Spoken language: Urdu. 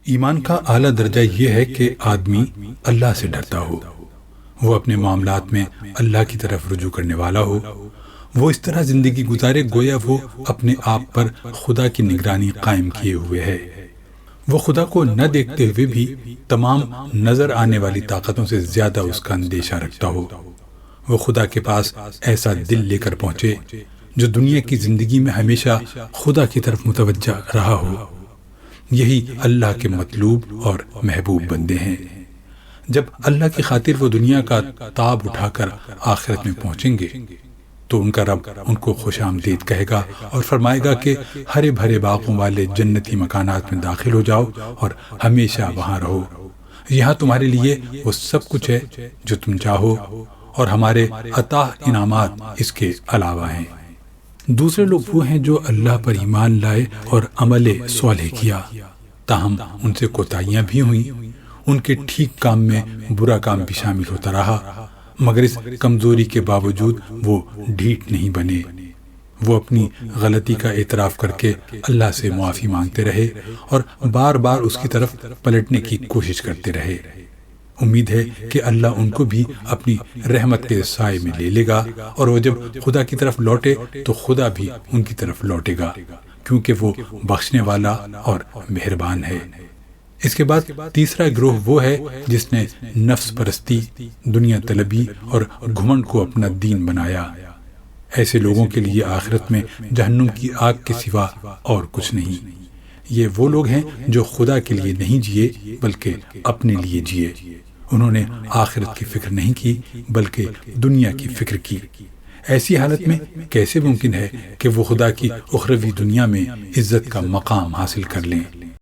ایمان کا اعلیٰ درجہ یہ ہے کہ آدمی اللہ سے ڈرتا ہو، وہ اپنے معاملات میں اللہ کی طرف رجوع کرنے والا ہو، وہ اس طرح زندگی گزارے گویا وہ اپنے آپ پر خدا کی نگرانی قائم کیے ہوئے ہے، وہ خدا کو نہ دیکھتے ہوئے بھی تمام نظر آنے والی طاقتوں سے زیادہ اس کا اندیشہ رکھتا ہو، وہ خدا کے پاس ایسا دل لے کر پہنچے جو دنیا کی زندگی میں ہمیشہ خدا کی طرف متوجہ رہا ہو۔ یہی اللہ کے مطلوب اور محبوب بندے ہیں۔ جب اللہ کی خاطر وہ دنیا کا تاب اٹھا کر آخرت میں پہنچیں گے تو ان کا رب ان کو خوش آمدید کہے گا اور فرمائے گا کہ ہرے بھرے باغوں والے جنتی مکانات میں داخل ہو جاؤ اور ہمیشہ وہاں رہو، یہاں تمہارے لیے وہ سب کچھ ہے جو تم چاہو اور ہمارے عطا انعامات اس کے علاوہ ہیں۔ دوسرے لوگ وہ ہیں جو اللہ پر ایمان لائے اور عمل صالح کیا، تاہم ان سے کوتاہیاں بھی ہوئیں، ان کے ٹھیک کام میں برا کام بھی شامل ہوتا رہا، مگر اس کمزوری کے باوجود وہ ڈھیٹ نہیں بنے، وہ اپنی غلطی کا اعتراف کر کے اللہ سے معافی مانگتے رہے اور بار بار اس کی طرف پلٹنے کی کوشش کرتے رہے۔ امید ہے کہ اللہ ان کو بھی اپنی رحمت کے سائے میں لے لے گا، اور وہ جب خدا کی طرف لوٹے تو خدا بھی ان کی طرف لوٹے گا، کیونکہ وہ بخشنے والا اور مہربان ہے۔ اس کے بعد تیسرا گروہ وہ ہے جس نے نفس پرستی، دنیا طلبی اور گھمنڈ کو اپنا دین بنایا۔ ایسے لوگوں کے لیے آخرت میں جہنم کی آگ کے سوا اور کچھ نہیں۔ یہ وہ لوگ ہیں جو خدا کے لیے نہیں جیے بلکہ اپنے لیے جیے، انہوں نے آخرت کی فکر نہیں کی بلکہ دنیا کی فکر کی۔ ایسی حالت میں کیسے ممکن ہے کہ وہ خدا کی اخروی دنیا میں عزت کا مقام حاصل کر لیں؟